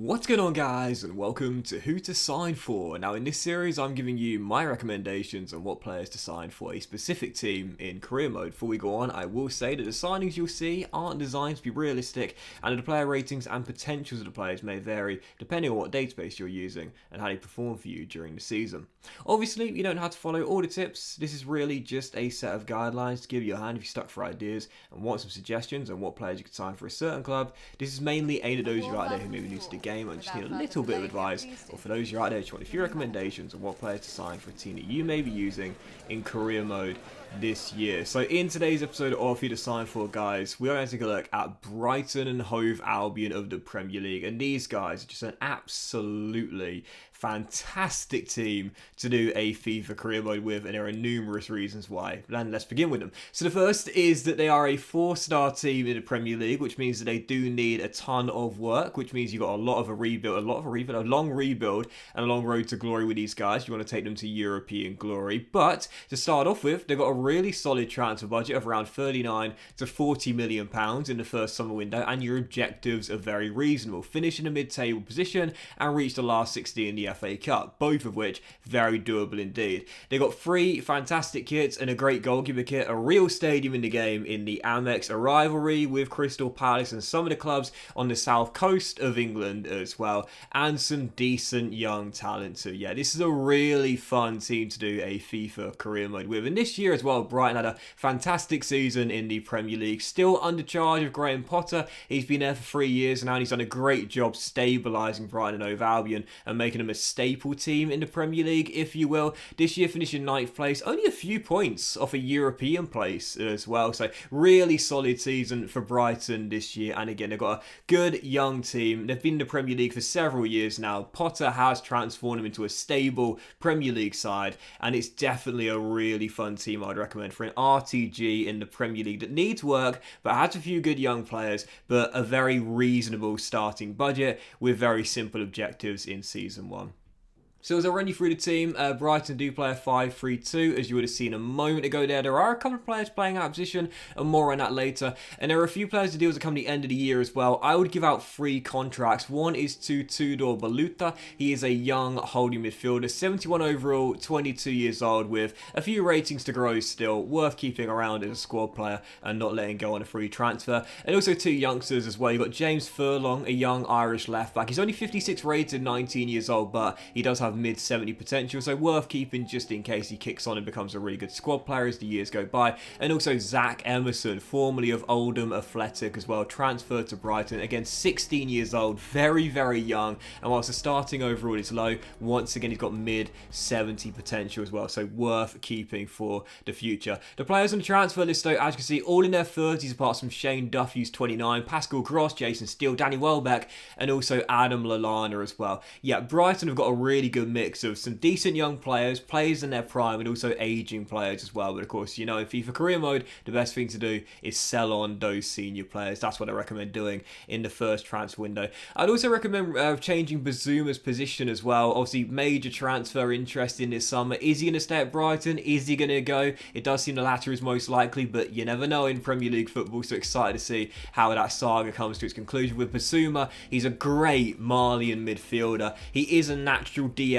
What's going on, guys, and welcome to Who to Sign For. Now in this series I'm giving you my recommendations on what players to sign for a specific team in career mode. Before we go on, I will say that the signings you'll see aren't designed to be realistic, and the player ratings and potentials of the players may vary depending on what database you're using and how they perform for you during the season. Obviously you don't have to follow all the tips. This is really just a set of guidelines to give you a hand if you're stuck for ideas and want some suggestions on what players you could sign for a certain club. This is mainly aimed at those of you out there who may be new to the game and just need a little bit of advice, or for those of you out there who want a few recommendations on what players to sign for a team that you may be using in career mode this year. So in today's episode of Who to Sign For, guys, we are going to take a look at Brighton and Hove Albion of the Premier League, and these guys are just an absolutely fantastic team to do a FIFA career mode with, and there are numerous reasons why, and let's begin with them. So the first is that they are a 4-star team in the Premier League, which means that they do need a ton of work, which means you've got a long rebuild and a long road to glory with these guys. You want to take them to European glory, but to start off with, they've got a really solid transfer budget of around 39 to 40 million pounds in the first summer window, and your objectives are very reasonable. Finish in a mid-table position and reach the last 60 in the FA Cup, both of which very doable indeed. They've got 3 fantastic kits and a great goalkeeper kit, a real stadium in the game in the Amex, a rivalry with Crystal Palace and some of the clubs on the south coast of England as well, and some decent young talent too. Yeah, this is a really fun team to do a FIFA career mode with, and this year as well, Brighton had a fantastic season in the Premier League, still under charge of Graham Potter. He's been there for 3 years now, and he's done a great job stabilising Brighton and Hove Albion and making them a staple team in the Premier League, if you will. This year finishing 9th place, only a few points off a European place as well, so really solid season for Brighton this year. And again, they've got a good young team. They've been in the Premier League for several years now. Potter has transformed them into a stable Premier League side, and it's definitely a really fun team I'd recommend for an RTG in the Premier League that needs work but has a few good young players, but a very reasonable starting budget with very simple objectives in season 1. So as I run you through the team, Brighton do play a 5-3-2, as you would have seen a moment ago there. There are a couple of players playing out of position, and more on that later. And there are a few players to deals that come at the end of the year as well. I would give out 3 contracts. One is to Tudor Baluta. He is a young holding midfielder, 71 overall, 22 years old, with a few ratings to grow still. Worth keeping around as a squad player and not letting go on a free transfer. And also 2 youngsters as well. You've got James Furlong, a young Irish left-back. He's only 56 rated, 19 years old, but he does have mid-70 potential, so worth keeping just in case he kicks on and becomes a really good squad player as the years go by. And also Zach Emerson, formerly of Oldham Athletic as well, transferred to Brighton, again 16 years old, very young, and whilst the starting overall is low, once again he's got mid-70 potential as well, so worth keeping for the future. The players on the transfer list though, as you can see, all in their 30s apart from Shane Duffy who's 29, Pascal Gross, Jason Steele, Danny Welbeck, and also Adam Lallana as well. Yeah, Brighton have got a really good mix of some decent young players in their prime, and also aging players as well. But of course, you know, in FIFA career mode, the best thing to do is sell on those senior players. That's what I recommend doing in the first transfer window. I'd also recommend changing Bazuma's position as well. Obviously, major transfer interest in this summer. Is he going to stay at Brighton? Is he going to go? It does seem the latter is most likely, but you never know in Premier League football, so excited to see how that saga comes to its conclusion with Bazuma. He's a great Malian midfielder. He is a natural DM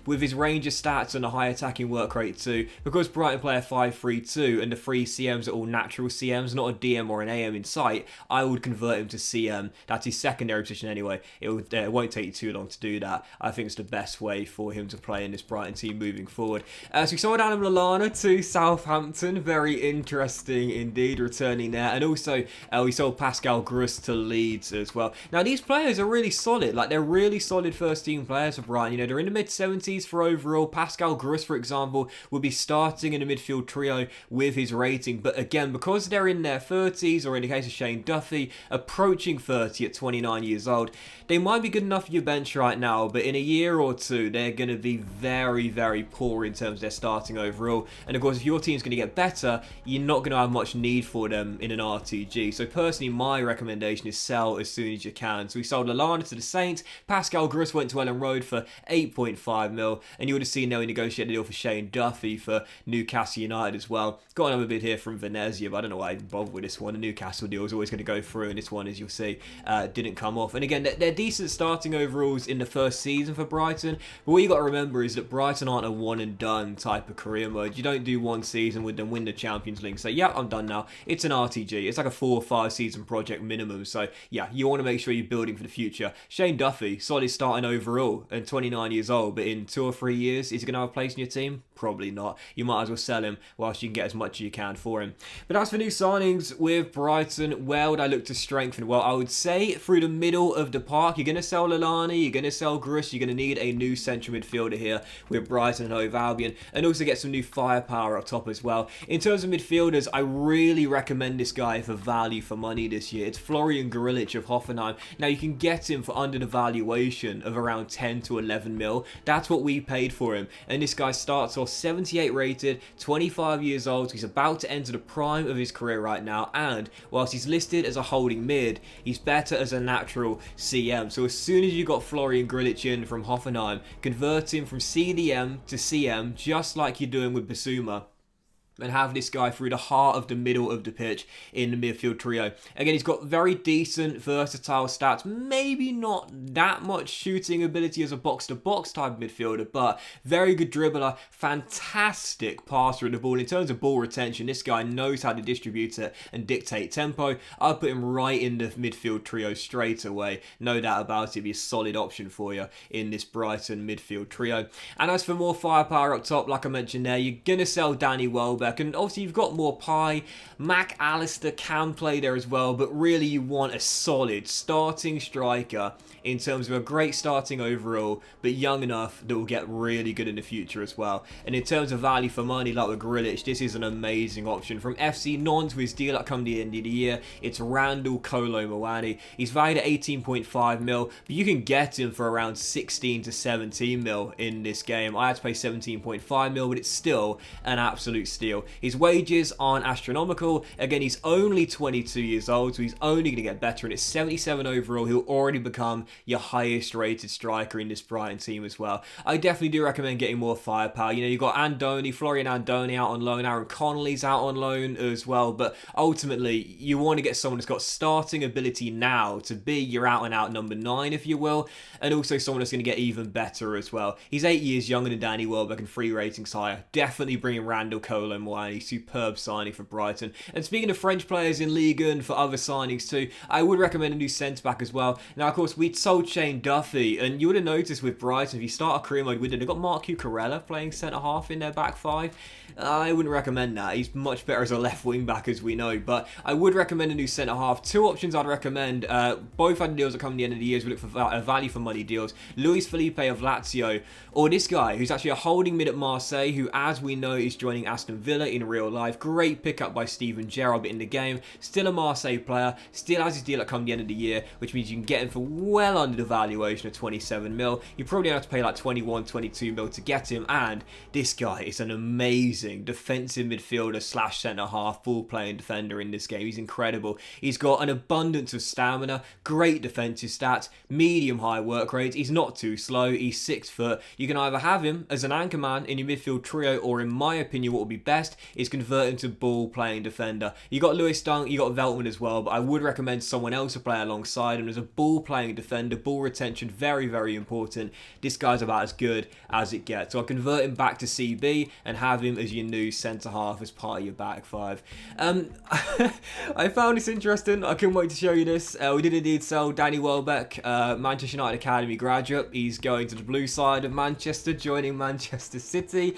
with his range of stats and a high attacking work rate too. Because Brighton play a 5-3-2 and the 3 CMs are all natural CMs, not a DM or an AM in sight, I would convert him to CM. That's his secondary position anyway. It won't take you too long to do that. I think it's the best way for him to play in this Brighton team moving forward. So we sold Adam Lallana to Southampton. Very interesting indeed, returning there. And also we sold Pascal Gross to Leeds as well. Now these players are really solid. Like, they're really solid first team players for Brighton. You know, they're in the mid-70s for overall. Pascal Gross, for example, will be starting in a midfield trio with his rating. But again, because they're in their 30s, or in the case of Shane Duffy, approaching 30 at 29 years old, they might be good enough for your bench right now, but in a year or two, they're going to be very poor in terms of their starting overall. And of course, if your team's going to get better, you're not going to have much need for them in an RTG. So personally, my recommendation is sell as soon as you can. So we sold Lallana to the Saints. Pascal Gross went to Ellen Road for 8.9 18.5 mil, and you would have seen now he negotiated a deal for Shane Duffy for Newcastle United as well. Got another bid here from Venezia, but I don't know why I even bothered with this one. The Newcastle deal is always going to go through, and this one, as you'll see, didn't come off. And again, they're decent starting overalls in the first season for Brighton, but what you got to remember is that Brighton aren't a one and done type of career mode. You don't do one season with them, win the Champions League, say, yeah, I'm done now. It's an RTG. It's like a 4 or 5 season project minimum. So yeah, you want to make sure you're building for the future. Shane Duffy, solid starting overall, and 29 years old, but in 2 or 3 years, is he going to have a place in your team? Probably not. You might as well sell him whilst you can get as much as you can for him. But as for new signings with Brighton, where would I look to strengthen? Well, I would say through the middle of the park. You're going to sell Lalani, you're going to sell Grush, you're going to need a new central midfielder here with Brighton and Hove Albion, and also get some new firepower up top as well. In terms of midfielders, I really recommend this guy for value for money this year. It's Florian Grillitsch of Hoffenheim. Now, you can get him for under the valuation of around 10 to 11 mil. That's what we paid for him. And this guy starts off 78 rated, 25 years old. So he's about to enter the prime of his career right now. And whilst he's listed as a holding mid, he's better as a natural CM. So as soon as you got Florian Grillitsch in from Hoffenheim, convert him from CDM to CM, just like you're doing with Basuma, and have this guy through the heart of the middle of the pitch in the midfield trio. Again, he's got very decent, versatile stats. Maybe not that much shooting ability as a box-to-box type midfielder, but very good dribbler, fantastic passer of the ball. In terms of ball retention, this guy knows how to distribute it and dictate tempo. I'll put him right in the midfield trio straight away. No doubt about it, he'll be a solid option for you in this Brighton midfield trio. And as for more firepower up top, like I mentioned there, you're going to sell Danny Welbeck. And obviously you've got more pie. Mac Allister can play there as well, but really you want a solid starting striker in terms of a great starting overall, but young enough that will get really good in the future as well. And in terms of value for money, like with Grillitsch, this is an amazing option. From FC Nantes, with his deal that come the end of the year, it's Randall Kolo Muani. He's valued at 18.5 mil, but you can get him for around 16 to 17 mil in this game. I had to pay 17.5 mil, but it's still an absolute steal. His wages aren't astronomical. Again, he's only 22 years old, so he's only going to get better, and it's 77 overall. He'll already become your highest rated striker in this Brighton team as well. I definitely do recommend getting more firepower. You know, you've got Andoni, Florian Andoni out on loan, Aaron Connolly's out on loan as well, but ultimately you want to get someone that's got starting ability now to be your out and out number 9, if you will, and also someone that's going to get even better as well. He's 8 years younger than Danny Welbeck and 3 ratings higher. Definitely bringing Randall Kolo Muani, superb signing for Brighton. And speaking of French players in Ligue 1 for other signings too, I would recommend a new centre-back as well. Now, of course, we sold Shane Duffy, and you would have noticed with Brighton, if you start a career mode with them, they've got Mark Cucurella playing centre-half in their back 5. I wouldn't recommend that. He's much better as a left wing back, as we know, but I would recommend a new centre-half. 2 options I'd recommend. Both had deals that come at the end of the year, as we look for value for money deals. Luis Felipe of Lazio, or this guy who's actually a holding mid at Marseille, who, as we know, is joining Aston Villa in real life. Great pickup by Steven Gerrard in the game. Still a Marseille player, still has his deal that come at the end of the year, which means you can get him for well under the valuation of 27 mil. You probably have to pay like 21, 22 mil to get him, and this guy is an amazing defensive midfielder slash centre half, ball playing defender in this game. He's incredible. He's got an abundance of stamina, great defensive stats, medium high work rates. He's not too slow. He's 6 foot. You can either have him as an anchor man in your midfield trio, or in my opinion, what would be best is convert him to ball playing defender. You got Lewis Dunk, you got Veltman as well, but I would recommend someone else to play alongside him as a ball playing defender. Ball retention, very, very important. This guy's about as good as it gets. So I'll convert him back to CB and have him as your new centre half as part of your back 5. I found this interesting. I couldn't wait to show you this. We did indeed sell Danny Welbeck, Manchester United Academy graduate. He's going to the blue side of Manchester, joining Manchester City.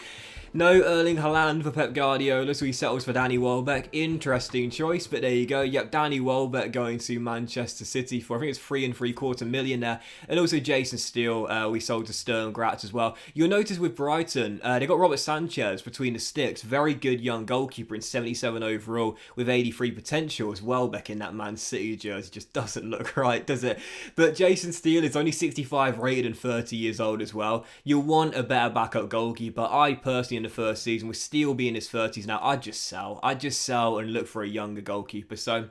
No Erling Haaland for Pep Guardiola, so he settles for Danny Welbeck. Interesting choice, but there you go. Yep, Danny Welbeck going to Manchester City for, I think it's $3.75 million there. And also Jason Steele, we sold to Sturm Graz as well. You'll notice with Brighton, they got Robert Sanchez between the sticks. Very good young goalkeeper in 77 overall with 83 potential, as Welbeck in that Man City jersey just doesn't look right, does it? But Jason Steele is only 65 rated and 30 years old as well. You'll want a better backup goalkeeper. I personally, the first season, with Steele being in his 30s now, I'd just sell and look for a younger goalkeeper. So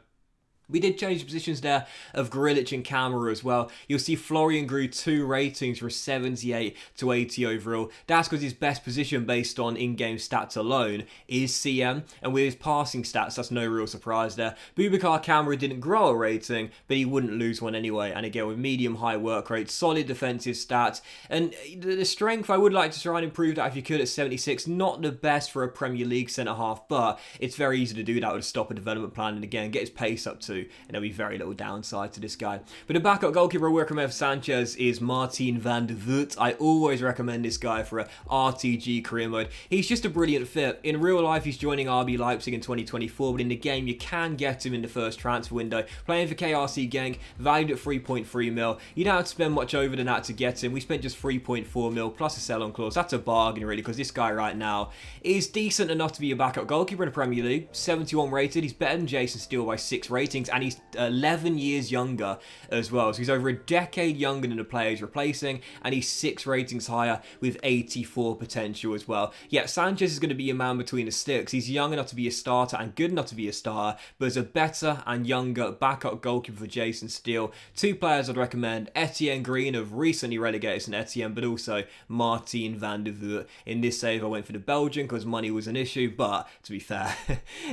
We did change the positions there of Grilic and Camera as well. You'll see Florian grew 2 ratings from 78 to 80 overall. That's because his best position based on in-game stats alone is CM, and with his passing stats, that's no real surprise there. Boubacar Camera didn't grow a rating, but he wouldn't lose one anyway. And again, with medium-high work rate, solid defensive stats, and the strength, I would like to try and improve that if you could at 76. Not the best for a Premier League centre-half, but it's very easy to do that with a stopper development plan, and again, get his pace up too. And there'll be very little downside to this guy. But the backup goalkeeper I recommend for Sanchez is Martin van der Voort. I always recommend this guy for a RTG career mode. He's just a brilliant fit. In real life, he's joining RB Leipzig in 2024, but in the game, you can get him in the first transfer window. Playing for KRC Genk, valued at 3.3 mil. You don't have to spend much over than that to get him. We spent just 3.4 mil plus a sell-on clause. That's a bargain, really, because this guy right now is decent enough to be a backup goalkeeper in the Premier League. 71 rated. He's better than Jason Steele by 6 ratings, and he's 11 years younger as well. So he's over a decade younger than the player he's replacing, and he's 6 ratings higher with 84 potential as well. Yeah, Sanchez is going to be a man between the sticks. He's young enough to be a starter and good enough to be a starter, but as a better and younger backup goalkeeper for Jason Steele, 2 players I'd recommend: Etienne Green of recently relegated St Etienne, but also Martin van der Voort. In this save, I went for the Belgian because money was an issue, but to be fair,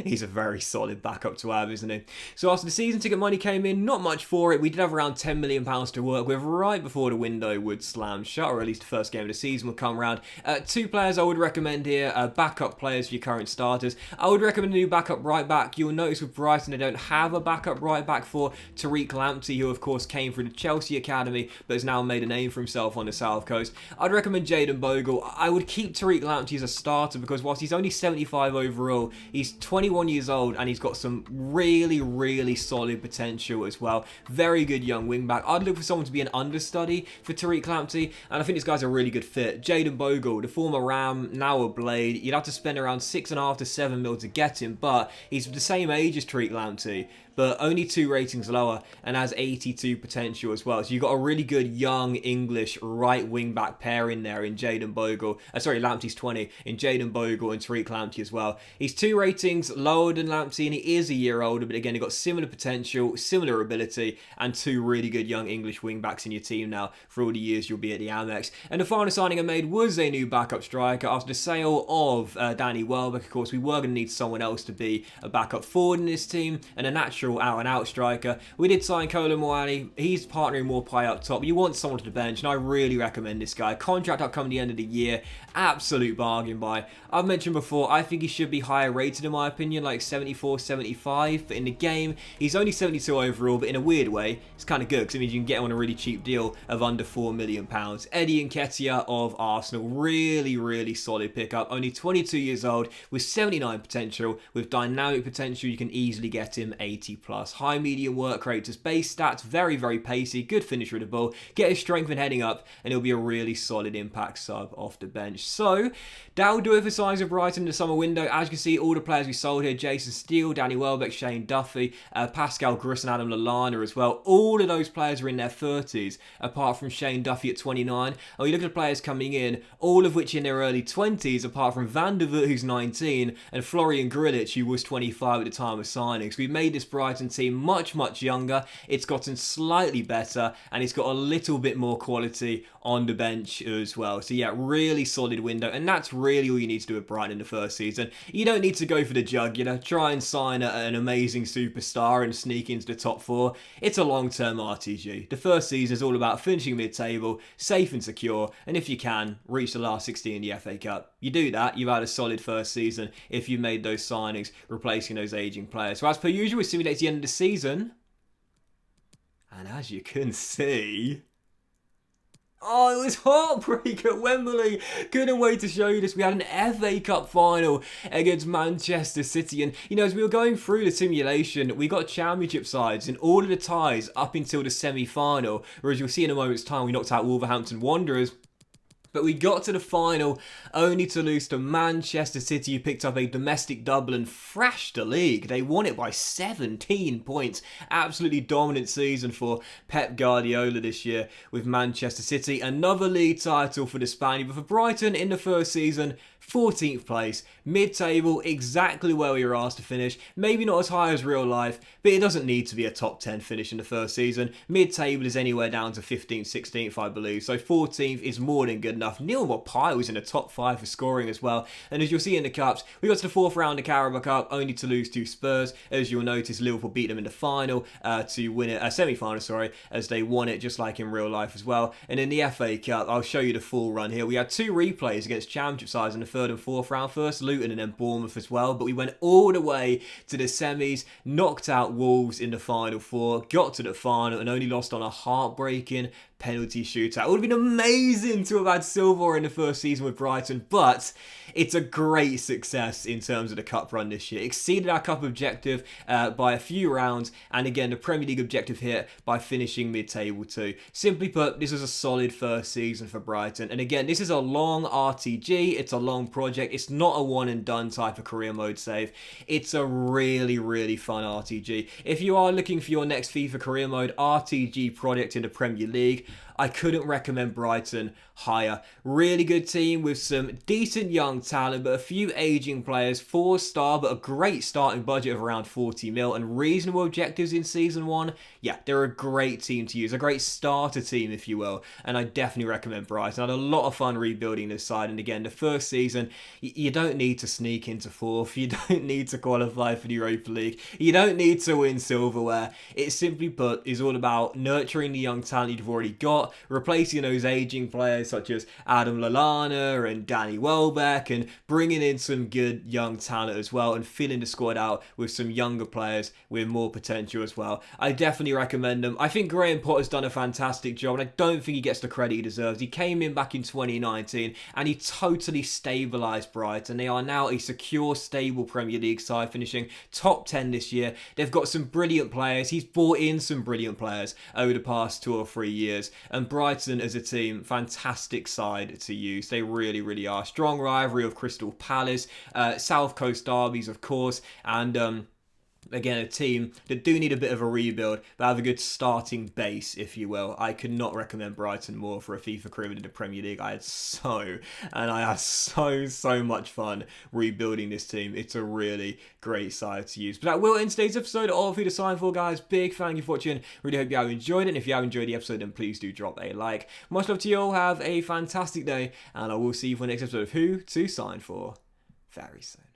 he's a very solid backup to have, isn't he? So after the season ticket money came in, not much for it. We did have around £10 million to work with right before the window would slam shut, or at least the first game of the season would come around. 2 players I would recommend here, backup players for your current starters. I would recommend a new backup right back. You'll notice with Brighton they don't have a backup right back for Tariq Lamptey, who of course came through the Chelsea academy but has now made a name for himself on the South Coast. I'd recommend Jayden Bogle. I would keep Tariq Lamptey as a starter because whilst he's only 75 overall, he's 21 years old and he's got some really solid potential as well. Very good young wing back. I'd look for someone to be an understudy for Tariq Lamptey, and I think this guy's a really good fit. Jayden Bogle, the former Ram, now a Blade. You'd have to spend around 6.5 to 7 mil to get him, but he's the same age as Tariq Lamptey, but only 2 ratings lower and has 82 potential as well. So you've got a really good young English right wing back pair in there in Jayden Bogle. Lamptey's 20, in Jayden Bogle and Tariq Lamptey as well. He's 2 ratings lower than Lamptey and he is a year older, but again, he's got similar potential, similar ability, and 2 really good young English wing backs in your team now for all the years you'll be at the Amex. And the final signing I made was a new backup striker. After the sale of Danny Welbeck, of course, we were going to need someone else to be a backup forward in this team and a natural out-and-out striker. We did sign Kolo Muani. He's partnering more play up top. You want someone to the bench, and I really recommend this guy. Contract upcoming the end of the year. Absolute bargain buy. I've mentioned before, I think he should be higher rated in my opinion, like 74, 75, but in the game, he's only 72 overall, but in a weird way, it's kind of good, because it means you can get him on a really cheap deal of under £4 million. Eddie Nketiah of Arsenal, really solid pickup. Only 22 years old, with 79 potential, with dynamic potential, you can easily get him 80 plus. High medium work rate, just base stats, very pacey, good finisher of the ball, get his strength and heading up, and he'll be a really solid impact sub off the bench. So, that'll do it for signs of Brighton in the summer window. As you can see, all the players we sold here: Jason Steele, Danny Welbeck, Shane Duffy, Pascal Gross and Adam Lallana as well. All of those players are in their 30s, apart from Shane Duffy at 29. And we look at the players coming in, all of which in their early 20s, apart from Van der Voort, who's 19, and Florian Grilic, who was 25 at the time of signing. So we've made this Brighton team much younger. It's gotten slightly better, and it's got a little bit more quality on the bench as well. So yeah, really solid window, and that's really all you need to do with Brighton in the first season. You don't need to go for the jug, try and sign an amazing superstar and sneak into the top 4. It's a long-term RTG. The first season is all about finishing mid-table, safe and secure, and if you can, reach the last 16 in the FA Cup. You do that, you've had a solid first season if you made those signings, replacing those aging players. So as per usual, we simulate the end of the season, and as you can see, oh, it was heartbreak at Wembley. Couldn't wait to show you this. We had an FA Cup final against Manchester City. And, as we were going through the simulation, we got championship sides in all of the ties up until the semi-final. Whereas you'll see in a moment's time, we knocked out Wolverhampton Wanderers. But we got to the final only to lose to Manchester City, who picked up a domestic double and thrashed the league. They won it by 17 points. Absolutely dominant season for Pep Guardiola this year with Manchester City. Another league title for the Spaniard. But for Brighton in the first season, 14th place, mid-table, exactly where we were asked to finish. Maybe not as high as real life, but it doesn't need to be a top 10 finish in the first season. Mid-table is anywhere down to 15th, 16th, I believe. So 14th is more than good enough. Neil Maupay was in the top 5 for scoring as well. And as you'll see in the Cups, we got to the 4th round of Carabao Cup, only to lose to Spurs. As you'll notice, Liverpool beat them in the final to win it, semi-final, sorry, as they won it just like in real life as well. And in the FA Cup, I'll show you the full run here. We had 2 replays against Championship sides in the 3rd and 4th round. First Luton and then Bournemouth as well. But we went all the way to the semis, knocked out Wolves in the final 4, got to the final and only lost on a heartbreaking penalty shootout. It would have been amazing to have had silver in the first season with Brighton, but it's a great success in terms of the cup run this year. Exceeded our cup objective by a few rounds, and again the Premier League objective hit by finishing mid-table too. Simply put, this was a solid first season for Brighton, and again this is a long RTG, it's a long project, it's not a one and done type of career mode save. It's a really fun RTG. If you are looking for your next FIFA career mode RTG project in the Premier League, I couldn't recommend Brighton higher. Really good team with some decent young talent, but a few aging players. 4-star, but a great starting budget of around 40 mil and reasonable objectives in Season 1. Yeah, they're a great team to use. A great starter team, if you will. And I definitely recommend Brighton. I had a lot of fun rebuilding this side. And again, the first season, you don't need to sneak into 4th. You don't need to qualify for the Europa League. You don't need to win silverware. It simply put is all about nurturing the young talent you've already got, replacing those aging players such as Adam Lallana and Danny Welbeck, and bringing in some good young talent as well and filling the squad out with some younger players with more potential as well. I definitely recommend them. I think Graham Potter's done a fantastic job and I don't think he gets the credit he deserves. He came in back in 2019 and he totally stabilised Brighton. They are now a secure, stable Premier League side, finishing top 10 this year. They've got some brilliant players. He's brought in some brilliant players over the past 2 or 3 years, and Brighton as a team, fantastic side to use. They really are. Strong rivalry of Crystal Palace, South Coast derbies of course, and again, a team that do need a bit of a rebuild, but have a good starting base, if you will. I could not recommend Brighton more for a FIFA career in the Premier League. I had so much fun rebuilding this team. It's a really great side to use. But that will end today's episode of Who to Sign For, guys. Big thank you for watching. Really hope you have enjoyed it. And if you have enjoyed the episode, then please do drop a like. Much love to you all. Have a fantastic day, and I will see you for the next episode of Who to Sign For very soon.